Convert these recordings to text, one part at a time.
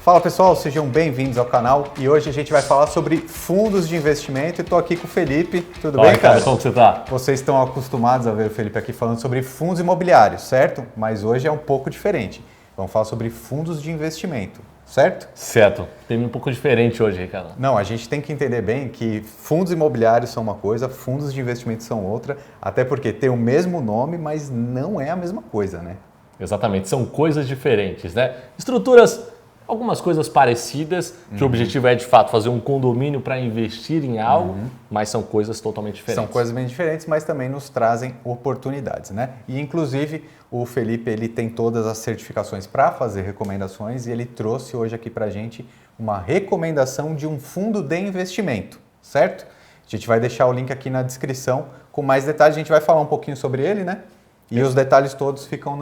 Fala pessoal, sejam bem-vindos ao canal e hoje a gente vai falar sobre fundos de investimento e estou aqui com o Felipe. Tudo bem, cara? Como você tá? Vocês estão acostumados a ver o Felipe aqui falando sobre fundos imobiliários, certo? Mas hoje é um pouco diferente. Vamos falar sobre fundos de investimento, certo? Certo. Tem um pouco diferente hoje, Ricardo. Não, a gente tem que entender bem que fundos imobiliários são uma coisa, fundos de investimento são outra, até porque tem o mesmo nome, mas não é a mesma coisa, né? Exatamente, são coisas diferentes, né? Estruturas, algumas coisas parecidas, que o objetivo é de fato fazer um condomínio para investir em algo, mas são coisas totalmente diferentes. São coisas bem diferentes, mas também nos trazem oportunidades, né? E inclusive o Felipe ele tem todas as certificações para fazer recomendações e ele trouxe hoje aqui para a gente uma recomendação de um fundo de investimento, certo? A gente vai deixar o link aqui na descrição com mais detalhes, a gente vai falar um pouquinho sobre ele, né? E os detalhes todos ficam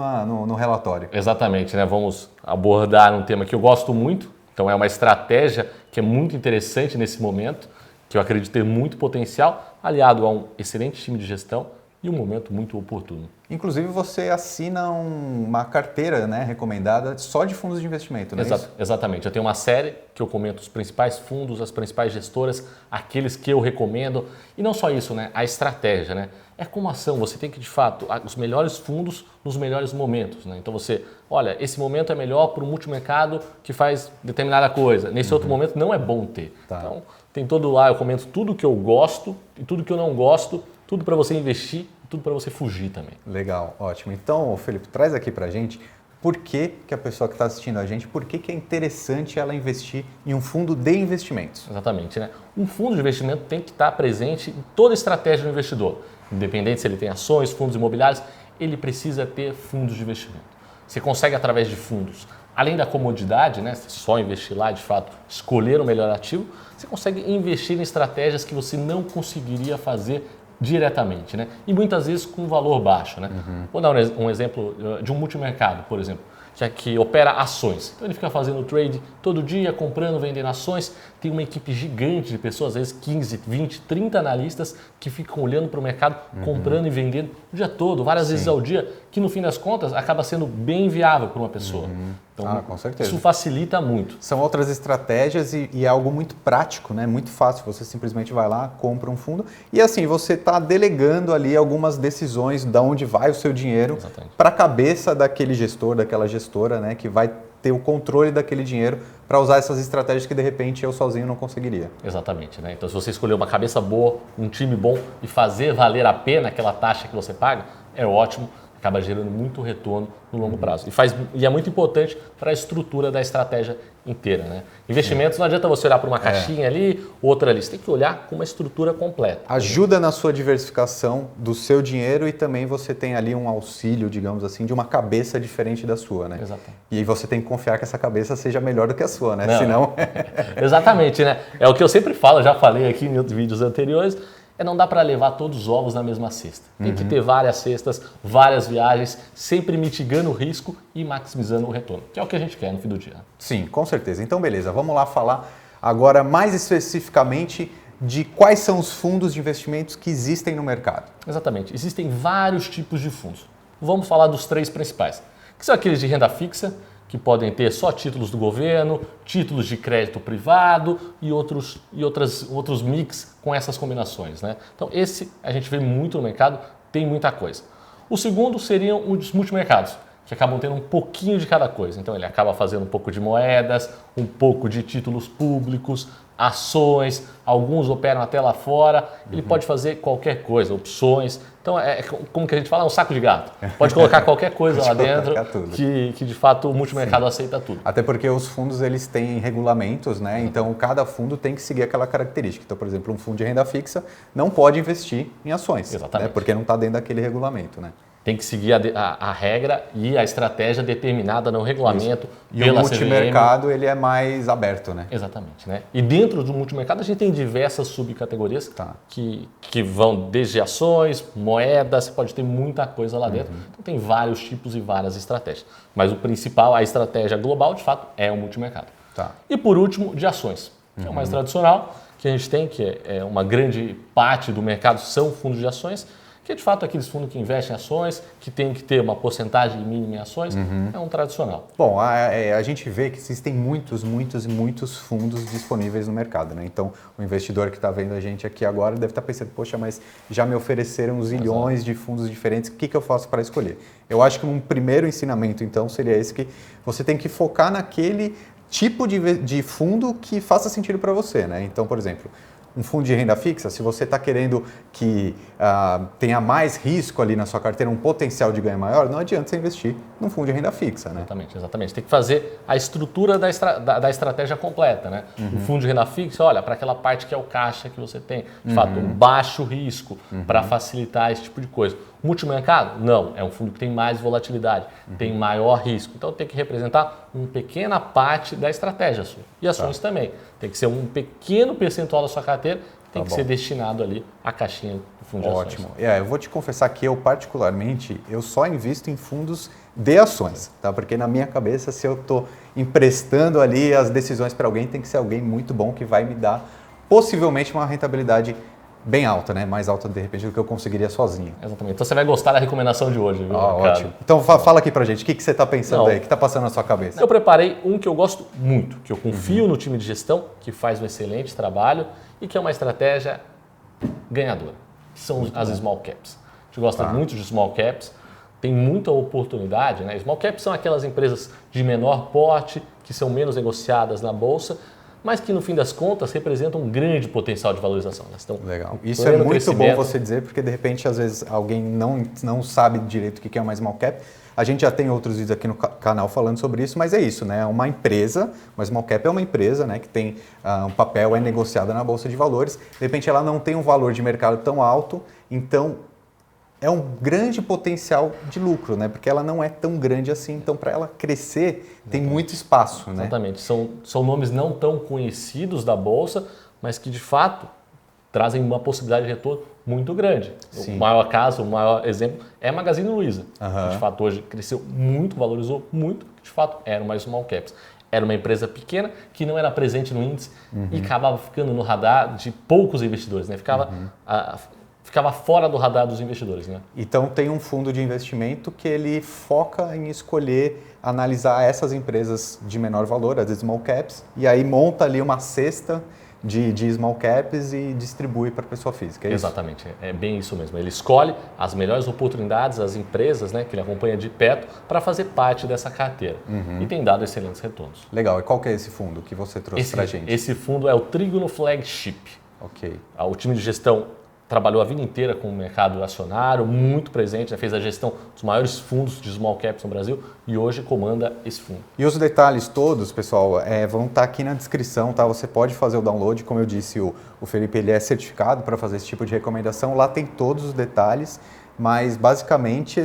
no relatório. Exatamente, né? Vamos abordar um tema que eu gosto muito, então é uma estratégia que é muito interessante nesse momento, que eu acredito ter muito potencial, aliado a um excelente time de gestão e um momento muito oportuno. Inclusive você assina uma carteira, né, recomendada só de fundos de investimento, não é isso? Exatamente. Eu tenho uma série que eu comento os principais fundos, as principais gestoras, aqueles que eu recomendo. E não só isso, né? A estratégia, né? É como ação, você tem que, de fato, os melhores fundos nos melhores momentos, né? Então você, olha, esse momento é melhor para o multimercado que faz determinada coisa. Nesse outro momento não é bom ter. Tá. Então tem todo lá, eu comento tudo que eu gosto e tudo que eu não gosto, tudo para você investir, tudo para você fugir também. Legal, ótimo. Então, Felipe, traz aqui pra gente por que a pessoa que está assistindo a gente, por que é interessante ela investir em um fundo de investimentos. Exatamente, né? Um fundo de investimento tem que estar presente em toda a estratégia do investidor. Independente se ele tem ações, fundos imobiliários, ele precisa ter fundos de investimento. Você consegue através de fundos, além da comodidade, né? Só investir lá, de fato, escolher o melhor ativo, você consegue investir em estratégias que você não conseguiria fazer diretamente, né? E muitas vezes com valor baixo, né? Vou dar um exemplo de um multimercado, por exemplo, que opera ações. Então ele fica fazendo trade todo dia, comprando, vendendo ações. Tem uma equipe gigante de pessoas, às vezes 15, 20, 30 analistas que ficam olhando para o mercado, comprando e vendendo o dia todo, várias vezes ao dia, que no fim das contas acaba sendo bem viável para uma pessoa. Então, com certeza. Isso facilita muito. São outras estratégias e é algo muito prático, né? Muito fácil. Você simplesmente vai lá, compra um fundo e assim você está delegando ali algumas decisões de onde vai o seu dinheiro para a cabeça daquele gestor, daquela gestora, né? Que vai ter o controle daquele dinheiro para usar essas estratégias que de repente eu sozinho não conseguiria. Exatamente, né? Então se você escolher uma cabeça boa, um time bom e fazer valer a pena aquela taxa que você paga, é ótimo. Acaba gerando muito retorno no longo prazo. E é muito importante para a estrutura da estratégia inteira, né? Investimentos não adianta você olhar para uma caixinha ali, outra ali. Você tem que olhar com uma estrutura completa. Ajuda na sua diversificação do seu dinheiro e também você tem ali um auxílio, digamos assim, de uma cabeça diferente da sua, né? Exatamente. E aí você tem que confiar que essa cabeça seja melhor do que a sua, né? Não. Senão... Exatamente, né? É o que eu sempre falo, já falei aqui em outros vídeos anteriores, não dá para levar todos os ovos na mesma cesta. Tem que ter várias cestas, várias viagens, sempre mitigando o risco e maximizando o retorno, que é o que a gente quer no fim do dia. Sim, com certeza. Então, beleza, vamos lá falar agora mais especificamente de quais são os fundos de investimentos que existem no mercado. Exatamente. Existem vários tipos de fundos. Vamos falar dos três principais, que são aqueles de renda fixa, que podem ter só títulos do governo, títulos de crédito privado e outros mix com essas combinações, né? Então esse a gente vê muito no mercado, tem muita coisa. O segundo seriam os multimercados, que acabam tendo um pouquinho de cada coisa. Então ele acaba fazendo um pouco de moedas, um pouco de títulos públicos, ações, alguns operam até lá fora, ele pode fazer qualquer coisa, opções. Então é como que a gente fala, é um saco de gato. Pode colocar qualquer coisa lá dentro que de fato o multimercado aceita tudo. Até porque os fundos eles têm regulamentos, né? Então cada fundo tem que seguir aquela característica. Então, por exemplo, um fundo de renda fixa não pode investir em ações, exatamente, né? Porque não está dentro daquele regulamento, né? Tem que seguir a regra e a estratégia determinada no regulamento. E o multimercado ele é mais aberto, né? Exatamente, né? E dentro do multimercado a gente tem diversas subcategorias que vão desde ações, moedas, você pode ter muita coisa lá dentro. Então tem vários tipos e várias estratégias. Mas o principal, a estratégia global, de fato, é o multimercado. E por último, de ações, que é o mais tradicional, que a gente tem, que é uma grande parte do mercado, são fundos de ações. que é de fato aqueles fundos que investem em ações, que tem que ter uma porcentagem mínima em ações, é um tradicional. Bom, a gente vê que existem muitos fundos disponíveis no mercado, né? Então, o investidor que está vendo a gente aqui agora deve estar pensando, poxa, mas já me ofereceram zilhões de fundos diferentes, o que eu faço para escolher? Eu acho que um primeiro ensinamento, então, seria esse, que você tem que focar naquele tipo de fundo que faça sentido para você, né? Então, por exemplo, um fundo de renda fixa, se você está querendo que tenha mais risco ali na sua carteira, um potencial de ganho maior, não adianta você investir num fundo de renda fixa, né? Exatamente. Tem que fazer a estrutura da estratégia completa, né? O fundo de renda fixa, olha, para aquela parte que é o caixa que você tem, de fato, baixo risco, para facilitar esse tipo de coisa. Multimercado? Não, é um fundo que tem mais volatilidade, tem maior risco. Então tem que representar uma pequena parte da estratégia sua. E ações também. Tem que ser um pequeno percentual da sua carteira, tem que ser destinado ali à caixinha do fundo de ações. Ótimo. Eu vou te confessar que eu, particularmente, eu só invisto em fundos de ações, tá? Porque na minha cabeça, se eu estou emprestando ali as decisões para alguém, tem que ser alguém muito bom que vai me dar possivelmente uma rentabilidade bem alta, né? Mais alta, de repente, do que eu conseguiria sozinho. Exatamente. Então você vai gostar da recomendação de hoje, viu? Ótimo. Então fala aqui pra gente, o que você está pensando aí? O que está passando na sua cabeça? Eu preparei um que eu gosto muito, que eu confio no time de gestão, que faz um excelente trabalho e que é uma estratégia ganhadora, que são as small caps. A gente gosta muito de small caps, tem muita oportunidade, né? Small caps são aquelas empresas de menor porte, que são menos negociadas na bolsa, mas que no fim das contas representam um grande potencial de valorização. Legal. Isso é muito bom você dizer, porque de repente às vezes alguém não sabe direito o que é uma small cap. A gente já tem outros vídeos aqui no canal falando sobre isso, mas é isso, né? Uma empresa, uma small cap é uma empresa, né, que tem um papel, é negociada na Bolsa de Valores. De repente ela não tem um valor de mercado tão alto, então é um grande potencial de lucro, né? Porque ela não é tão grande assim, então para ela crescer tem muito espaço, né? Exatamente. São nomes não tão conhecidos da Bolsa, mas que de fato trazem uma possibilidade de retorno muito grande. Sim. O maior caso, o maior exemplo é a Magazine Luiza, que de fato hoje cresceu muito, valorizou muito, que de fato era uma small caps. Era uma empresa pequena que não era presente no índice e acabava ficando no radar de poucos investidores, né? Ficava fora do radar dos investidores, né? Então tem um fundo de investimento que ele foca em escolher, analisar essas empresas de menor valor, as small caps, e aí monta ali uma cesta de small caps e distribui para a pessoa física, é isso? Exatamente, é bem isso mesmo. Ele escolhe as melhores oportunidades, as empresas, né, que ele acompanha de perto para fazer parte dessa carteira e tem dado excelentes retornos. Legal, e qual que é esse fundo que você trouxe para a gente? Esse fundo é o Trígono Flagship. Ok. O time de gestão trabalhou a vida inteira com o mercado acionário, muito presente, fez a gestão dos maiores fundos de small caps no Brasil e hoje comanda esse fundo. E os detalhes todos, pessoal, vão estar aqui na descrição, tá? Você pode fazer o download, como eu disse, o Felipe ele é certificado para fazer esse tipo de recomendação, lá tem todos os detalhes, mas basicamente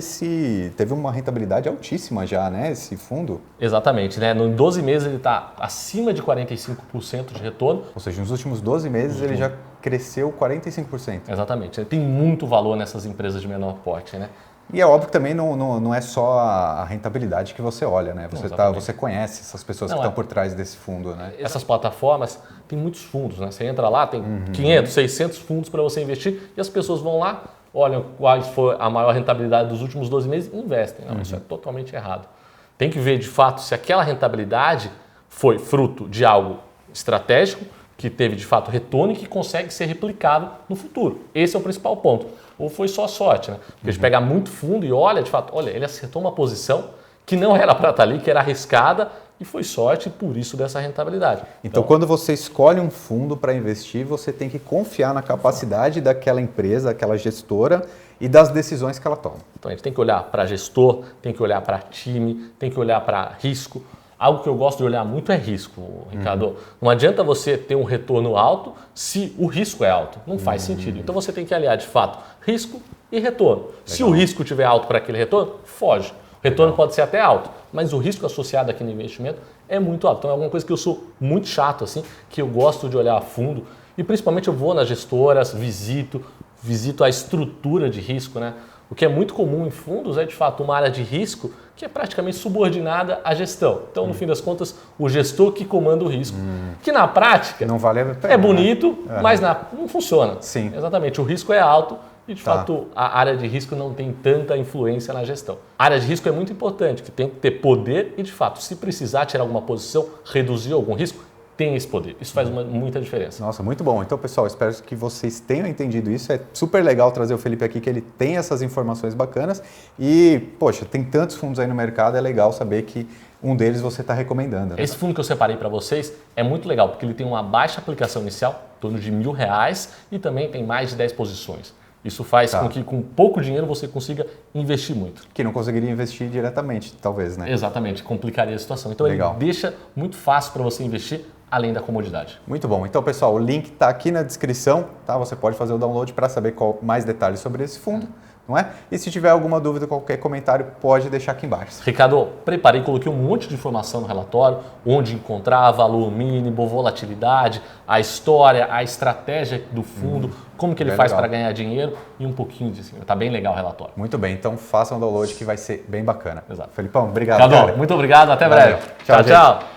teve uma rentabilidade altíssima já, né, esse fundo? Exatamente, né? Em 12 meses ele está acima de 45% de retorno. Ou seja, nos últimos 12 meses ele já cresceu 45%. Exatamente, tem muito valor nessas empresas de menor porte, né? E é óbvio que também não é só a rentabilidade que você olha, né? Você conhece essas pessoas que estão por trás desse fundo, né? Essas plataformas têm muitos fundos, né? Você entra lá, tem 500, 600 fundos para você investir e as pessoas vão lá, olham qual foi a maior rentabilidade dos últimos 12 meses e investem. Não, isso é totalmente errado. Tem que ver, de fato, se aquela rentabilidade foi fruto de algo estratégico, que teve, de fato, retorno e que consegue ser replicado no futuro. Esse é o principal ponto. Ou foi só sorte, né? Porque a gente pega muito fundo e olha, de fato, olha, ele acertou uma posição que não era para estar ali, que era arriscada, e foi sorte e por isso dessa rentabilidade. Então, quando você escolhe um fundo para investir, você tem que confiar na capacidade daquela empresa, daquela gestora e das decisões que ela toma. Então, a gente tem que olhar para gestor, tem que olhar para time, tem que olhar para risco. Algo que eu gosto de olhar muito é risco, Ricardo. Não adianta você ter um retorno alto se o risco é alto. Não faz sentido. Então, você tem que aliar, de fato, risco e retorno. Legal. Se o risco estiver alto para aquele retorno, foge. O retorno pode ser até alto, mas o risco associado aqui no investimento é muito alto. Então é alguma coisa que eu sou muito chato, assim, que eu gosto de olhar a fundo e principalmente eu vou nas gestoras, visito a estrutura de risco, né? O que é muito comum em fundos é de fato uma área de risco que é praticamente subordinada à gestão. Então, no fim das contas, o gestor que comanda o risco, que na prática não vale a pena, é bonito, mas não funciona. Sim. Exatamente, o risco é alto e de fato a área de risco não tem tanta influência na gestão. A área de risco é muito importante, que tem que ter poder e de fato, se precisar tirar alguma posição, reduzir algum risco, tem esse poder. Isso faz muita diferença. Nossa, muito bom. Então, pessoal, espero que vocês tenham entendido isso. É super legal trazer o Felipe aqui, que ele tem essas informações bacanas. E, poxa, tem tantos fundos aí no mercado, é legal saber que um deles você está recomendando. Né? Esse fundo que eu separei para vocês é muito legal, porque ele tem uma baixa aplicação inicial, em torno de R$1.000, e também tem mais de 10 posições. Isso faz com que com pouco dinheiro você consiga investir muito. Que não conseguiria investir diretamente, talvez, né? Exatamente, complicaria a situação. Então ele deixa muito fácil para você investir, além da comodidade. Muito bom. Então, pessoal, o link está aqui na descrição, tá? Você pode fazer o download para saber mais detalhes sobre esse fundo, não é? E se tiver alguma dúvida, qualquer comentário, pode deixar aqui embaixo. Ricardo, preparei, coloquei um monte de informação no relatório, onde encontrar valor mínimo, volatilidade, a história, a estratégia do fundo, como que ele faz para ganhar dinheiro e um pouquinho de cima. Tá bem legal o relatório. Muito bem, então façam o download que vai ser bem bacana. Exato. Felipão, obrigado. Ricardo, muito obrigado, até breve. Tchau, tchau.